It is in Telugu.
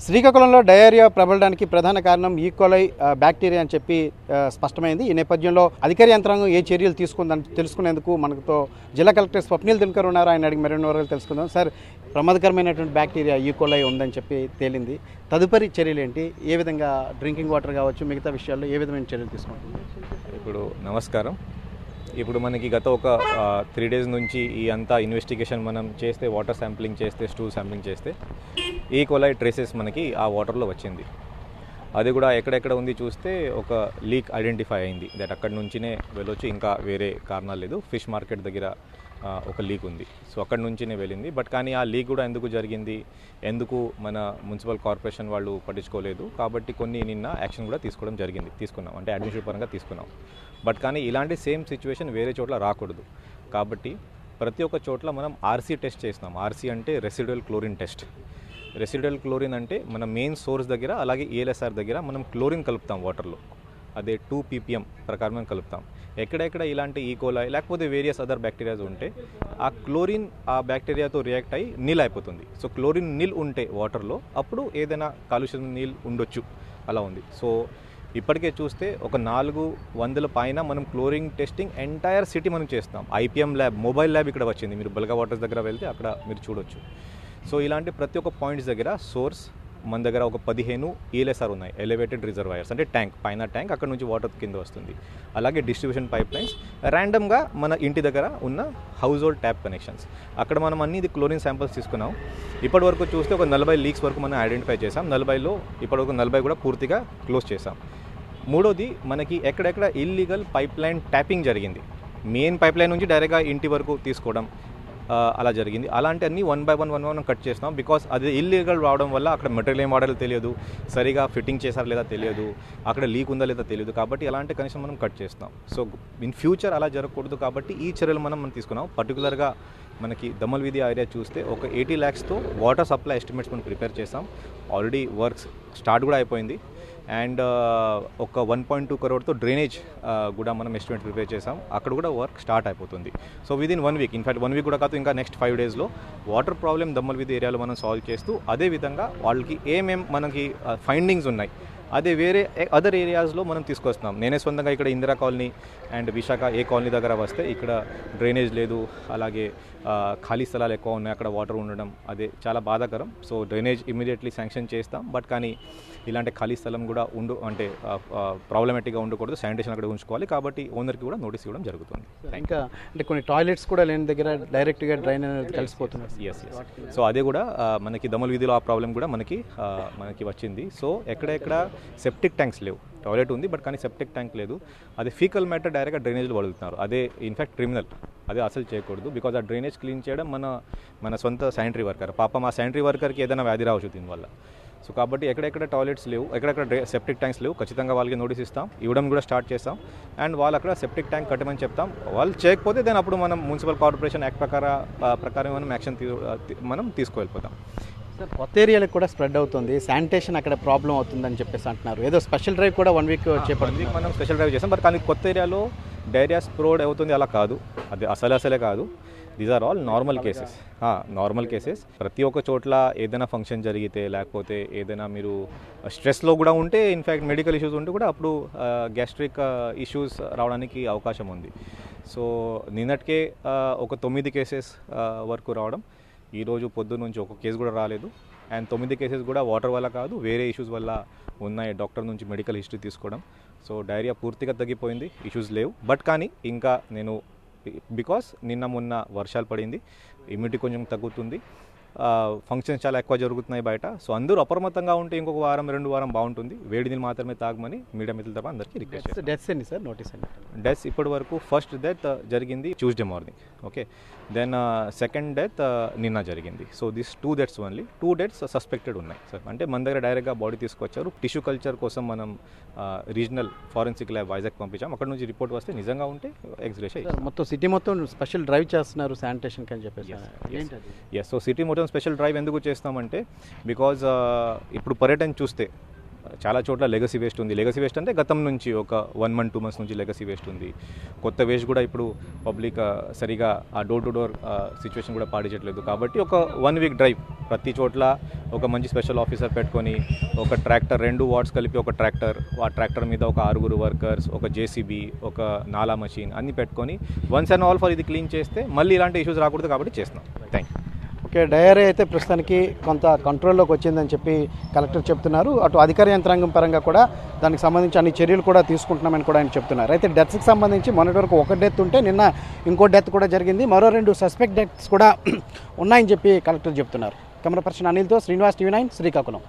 శ్రీకాకుళంలో డయేరియా ప్రబలడానికి ప్రధాన కారణం ఈకోలై బ్యాక్టీరియా అని చెప్పి స్పష్టమైంది. ఈ నేపథ్యంలో అధికార యంత్రాంగం ఏ చర్యలు తీసుకుందని తెలుసుకునేందుకు మనతో జిల్లా కలెక్టర్ స్వప్నిల్ దినకర్ ఉన్నారు. ఆయన అడిగి మరిన్ని వివరాలు తెలుసుకుందాం. సార్, ప్రమాదకరమైనటువంటి బ్యాక్టీరియా ఈకోలై ఉందని చెప్పి తేలింది. తదుపరి చర్యలు ఏంటి? ఏ విధంగా డ్రింకింగ్ వాటర్ కావచ్చు, మిగతా విషయాల్లో ఏ విధమైన చర్యలు తీసుకుంటుంది? ఇప్పుడు నమస్కారం. ఇప్పుడు మనకి గత ఒక 3 days నుంచి ఈ అంతా ఇన్వెస్టిగేషన్ మనం చేస్తే, వాటర్ శాంప్లింగ్ చేస్తే, స్టూల్ శాంప్లింగ్ చేస్తే ఈకోలై ట్రేసెస్ మనకి ఆ వాటర్లో వచ్చింది. అది కూడా ఎక్కడెక్కడ ఉంది చూస్తే ఒక లీక్ ఐడెంటిఫై అయింది. దట్ అక్కడి నుంచినే వెళ్ళొచ్చు, ఇంకా వేరే కారణాలు లేదు. ఫిష్ మార్కెట్ దగ్గర ఒక లీక్ ఉంది, సో అక్కడి నుంచినే వెళ్ళింది. బట్ కానీ ఆ లీక్ కూడా ఎందుకు జరిగింది, ఎందుకు మన మున్సిపల్ కార్పొరేషన్ వాళ్ళు పట్టించుకోలేదు కాబట్టి నిన్న యాక్షన్ కూడా తీసుకున్నాం, అంటే అడ్మినిస్ట్రేటివ్ పరంగా తీసుకున్నాం. బట్ కానీ ఇలాంటి సేమ్ సిచ్యువేషన్ వేరే చోట్ల రాకూడదు కాబట్టి ప్రతి ఒక్క చోట్ల మనం ఆర్సీ టెస్ట్ చేస్తున్నాం. ఆర్సీ అంటే residual chlorine test. Residual chlorine అంటే మన మెయిన్ సోర్స్ దగ్గర, అలాగే ఏఎల్ఎస్ఆర్ దగ్గర మనం క్లోరిన్ కలుపుతాం వాటర్లో. అదే 2 ppm ప్రకారం కలుపుతాం. ఎక్కడెక్కడ ఇలాంటి ఈకోలై లేకపోతే వేరియస్ అదర్ బ్యాక్టీరియాస్ ఉంటే ఆ క్లోరిన్ ఆ బ్యాక్టీరియాతో రియాక్ట్ అయ్యి నీళ్ళు అయిపోతుంది. సో క్లోరిన్ నీళ్ళు ఉంటే వాటర్లో అప్పుడు ఏదైనా కాలుష్యం నీళ్ళు ఉండొచ్చు, అలా ఉంది. సో ఇప్పటికే చూస్తే ఒక 400 పైన మనం క్లోరిన్ టెస్టింగ్ ఎంటైర్ సిటీ మనం చేస్తాం. ఐపీఎం ల్యాబ్, మొబైల్ ల్యాబ్ ఇక్కడ వచ్చింది. మీరు బల్గా వాటర్స్ దగ్గర వెళ్తే అక్కడ మీరు చూడొచ్చు. సో ఇలాంటి ప్రతి ఒక్క పాయింట్స్ దగ్గర సోర్స్ మన దగ్గర ఒక 15 ఏఎల్ఎస్ఆర్ ఉన్నాయి, ఎలివేటెడ్ రిజర్వాయర్స్, అంటే ట్యాంక్ పైన ట్యాంక్, అక్కడ నుంచి వాటర్ కింద వస్తుంది. అలాగే డిస్ట్రిబ్యూషన్ పైప్ లైన్స్, ర్యాండమ్గా మన ఇంటి దగ్గర ఉన్న హౌస్ హోల్డ్ ట్యాప్ కనెక్షన్స్, అక్కడ మనం అన్ని ఇది క్లోరిన్ శాంపిల్స్ తీసుకున్నాం. ఇప్పటి వరకు చూస్తే ఒక 40 లీక్స్ వరకు మనం ఐడెంటిఫై చేసాం. 40లో ఇప్పటివరకు 40 కూడా పూర్తిగా క్లోజ్ చేసాం. మూడోది, మనకి ఎక్కడెక్కడ ఇల్లీగల్ పైప్ లైన్ ట్యాపింగ్ జరిగింది, మెయిన్ పైప్ లైన్ నుంచి డైరెక్ట్గా ఇంటి వరకు తీసుకోవడం అలా జరిగింది. అలాంటి అన్నీ 1 by 1 కట్ చేస్తున్నాం. బికాస్ అది ఇల్లీగల్ రావడం వల్ల అక్కడ మెటీరియల్ ఏం వాడాలో తెలియదు, సరిగా ఫిట్టింగ్ చేశారా లేదా తెలియదు, అక్కడ లీక్ ఉందా లేదా తెలియదు. కాబట్టి అలాంటి కనెక్షన్ మనం కట్ చేస్తాం. సో ఇన్ ఫ్యూచర్ అలా జరగకూడదు కాబట్టి ఈ చర్యలు మనం తీసుకున్నాం. పర్టికులర్గా మనకి దమ్మల్ వీధి ఏరియా చూస్తే ఒక 80 lakhsతో వాటర్ సప్లై ఎస్టిమేట్స్ మనం ప్రిపేర్ చేసాం. ఆల్రెడీ వర్క్స్ స్టార్ట్ కూడా అయిపోయింది. అండ్ ఒక 1.2 crore డ్రైనేజ్ కూడా మనం ఎస్టిమేట్ ప్రిపేర్ చేసాం. అక్కడ కూడా వర్క్ స్టార్ట్ అయిపోతుంది. So within 1 week, in fact 1 week కూడా కాదు, ఇంకా నెక్స్ట్ 5 daysలో వాటర్ ప్రాబ్లమ్ దమ్మల్ వీధి ఏరియాలో మనం సాల్వ్ చేస్తూ, అదేవిధంగా వాళ్ళకి మనకి ఫైండింగ్స్ ఉన్నాయి అదే వేరే అదర్ ఏరియాస్లో మనం తీసుకొస్తున్నాం. నేనే సొంతంగా ఇక్కడ Indira colony and Visakha A colony దగ్గర వస్తే ఇక్కడ డ్రైనేజ్ లేదు, అలాగే ఖాళీ స్థలాలు ఎక్కువ ఉన్నాయి, అక్కడ వాటర్ ఉండడం అదే చాలా బాధాకరం. సో డ్రైనేజ్ ఇమీడియట్లీ శాంక్షన్ చేస్తాం. బట్ కానీ ఇలాంటి ఖాళీ స్థలం కూడా అంటే ప్రాబ్లమేటిక్గా ఉండకూడదు, శానిటేషన్ అక్కడ ఉంచుకోవాలి. కాబట్టి ఓనర్కి కూడా నోటీస్ ఇవ్వడం జరుగుతుంది. ఇంకా అంటే కొన్ని టాయిలెట్స్ కూడా లేని దగ్గర డైరెక్ట్గా డ్రైన్ అనేది కలిసిపోతున్నారు. ఎస్. సో అదే కూడా మనకి దమ్మల్ వీధిలో ఆ ప్రాబ్లం కూడా మనకి వచ్చింది. సో ఎక్కడెక్కడ సెప్టిక్ ట్యాంక్స్ లేవు, టాయిలెట్ ఉంది బట్ కానీ సెప్టిక్ ట్యాంక్ లేదు, అది ఫీకల్ మ్యాటర్ డైరెక్ట్గా డ్రైనేజ్లో వదులుతున్నారు. అదే ఇన్ఫ్యాక్ట్ క్రిమినల్, అదే అసలు చేయకూడదు. బికాజ్ ఆ డ్రైనేజ్ క్లీన్ చేయడం మన సొంత శానిటరీ వర్కర్, పాపం ఆ శానిటరీ వర్కర్కి ఏదైనా వ్యాధి రావచ్చు దీనివల్ల. సో కాబట్టి ఎక్కడెక్కడ టాయిలెట్స్ లేవు, ఎక్కడెక్కడ సెప్టిక్ ట్యాంక్స్ లేవు, ఖచ్చితంగా వాళ్ళకి నోటీస్ ఇస్తాం, ఇవ్వడం కూడా స్టార్ట్ చేస్తాం. అండ్ వాళ్ళు అక్కడ సెప్టిక్ ట్యాంక్ కట్టమని చెప్తాం. వాళ్ళు చేయకపోతే దాని అప్పుడు మనం మున్సిపల్ కార్పొరేషన్ యాక్ట్ ప్రకారం మనం యాక్షన్ మనం తీసుకువెళ్ళిపోతాం. సార్, కొత్త ఏరియాలకు కూడా స్ప్రెడ్ అవుతుంది, శానిటేషన్ అక్కడ ప్రాబ్లం అవుతుందని చెప్పేసి అంటున్నారు. ఏదో స్పెషల్ డ్రైవ్ కూడా 1 week చేపడుతుంది. మనం స్పెషల్ డ్రైవ్ చేస్తాం. బట్ కానీ కొత్త ఏరియాలో డైరియా స్ప్రెడ్ అవుతుంది అలా కాదు, అది అసలే కాదు. These are all normal cases. ప్రతి ఒక్క చోట్ల ఏదైనా ఫంక్షన్ జరిగితే, లేకపోతే ఏదైనా మీరు స్ట్రెస్లో కూడా ఉంటే, ఇన్ఫ్యాక్ట్ మెడికల్ ఇష్యూస్ ఉంటే కూడా అప్పుడు గ్యాస్ట్రిక్ ఇష్యూస్ రావడానికి అవకాశం ఉంది. సో నిన్నటికే ఒక 9 cases వరకు రావడం, ఈరోజు పొద్దున్న నుంచి ఒక కేసు కూడా రాలేదు. అండ్ 9 cases కూడా వాటర్ వల్ల కాదు, వేరే ఇష్యూస్ వల్ల ఉన్నాయి. డాక్టర్ నుంచి మెడికల్ హిస్టరీ తీసుకోవడం. సో డైరియా పూర్తిగా తగ్గిపోయింది, ఇష్యూస్ లేవు. బట్ కానీ ఇంకా బికాస్ నిన్న మొన్న వర్షాలు పడింది, ఇమ్యూనిటీ కొంచెం తగ్గుతుంది, ఫంక్షన్స్ చాలా ఎక్కువ జరుగుతున్నాయి బయట. సో అందరూ అప్రమత్తంగా ఉంటే ఇంకొక 1-2 వారం బాగుంటుంది. వేడి నీళ్ళు మాత్రమే తాగమని మీడియా మిత్రుల తరఫున అందరికీ రిక్వెస్ట్ చేస్తాను. డెత్స్ ఎన్ని సార్ నోటీస్ అండి? డెత్స్ ఇప్పటి వరకు ఫస్ట్ డెత్ జరిగింది Tuesday morning, okay. Then second death నిన్న జరిగింది. So this 2 deaths only. 2 deaths suspected ఉన్నాయి సార్. అంటే మన దగ్గర డైరెక్ట్గా బాడీ తీసుకొచ్చారు. టిష్యూ కల్చర్ కోసం మనం రీజనల్ ఫారెన్సిక్ ల్యాబ్ వైజాగ్ పంపించాం. అక్కడ నుంచి రిపోర్ట్ వస్తే నిజంగా ఉంటే ఎక్స్రే చేయాలి. మొత్తం సిటీ మొత్తం స్పెషల్ డ్రైవ్ చేస్తున్నారు శానిటేషన్కి అని చెప్పేసి. ఎస్. సో సిటీ మొత్తం స్పెషల్ డ్రైవ్ ఎందుకు చేస్తామంటే, బికాజ్ ఇప్పుడు పర్యటన చూస్తే చాలా చోట్ల లెగసీ వేస్ట్ ఉంది. లెగసీ వేస్ట్ అంటే గతం నుంచి ఒక 1 month 2 months నుంచి లెగసీ వేస్ట్ ఉంది. కొత్త వేస్ట్ కూడా ఇప్పుడు పబ్లిక్ సరిగా ఆ డోర్ టు డోర్ సిచ్యువేషన్ కూడా పాటించట్లేదు. కాబట్టి ఒక 1 week డ్రైవ్ ప్రతి చోట్ల ఒక మంచి స్పెషల్ ఆఫీసర్ పెట్టుకొని ఒక ట్రాక్టర్ 2 వార్డ్స్ కలిపి ఒక ట్రాక్టర్, ఆ ట్రాక్టర్ మీద ఒక 6 వర్కర్స్, ఒక జేసీబీ, ఒక నాలా మషిన్ అన్నీ పెట్టుకొని వన్స్ అండ్ ఆల్ ఫర్ ఇది క్లీన్ చేస్తే మళ్ళీ ఇలాంటి ఇష్యూస్ రాకూడదు. కాబట్టి చేస్తున్నాం. Thank you. ఓకే, డయరీ అయితే ప్రస్తుతానికి కొంత కంట్రోల్లోకి వచ్చిందని చెప్పి కలెక్టర్ చెప్తున్నారు. అటు అధికార యంత్రాంగం పరంగా కూడా దానికి సంబంధించి అన్ని చర్యలు కూడా తీసుకుంటున్నామని కూడా ఆయన చెప్తున్నారు. అయితే డెత్స్కి సంబంధించి మొన్నటి వరకు ఒక డెత్ ఉంటే నిన్న ఇంకో డెత్ కూడా జరిగింది. మరో 2 సస్పెక్ట్ డెత్స్ కూడా ఉన్నాయని చెప్పి కలెక్టర్ చెప్తున్నారు. కెమెరా పర్సన్ అనిల్తో శ్రీనివాస్, TV9 శ్రీకాకుళం.